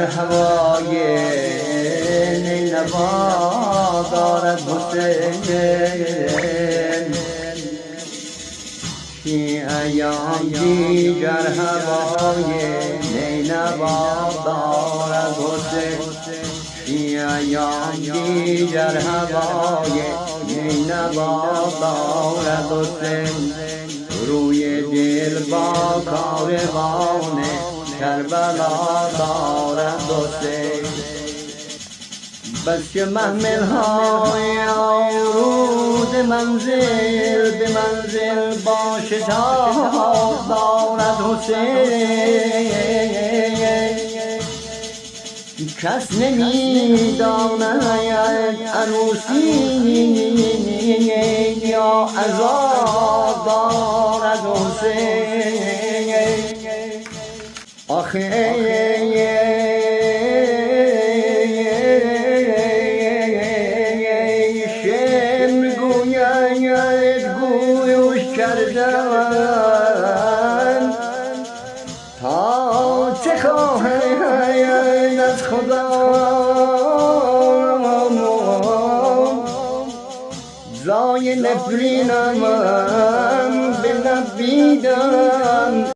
هوای نینوا دارد حسین ایام دیگر هوای نینوا دارد حسین ایام دیگر هوای نینوا دارد حسین روی دل با کاروان کربلا دارد حسین بس که محمل های آورود منزل به منزل با شتاب دارد حسین کس نمی‌داند عروسی یا عذاب دارد حسین آخه شعر گوید گویش کردن تا چه خواهد از خدا زای نفرینم به نبیدم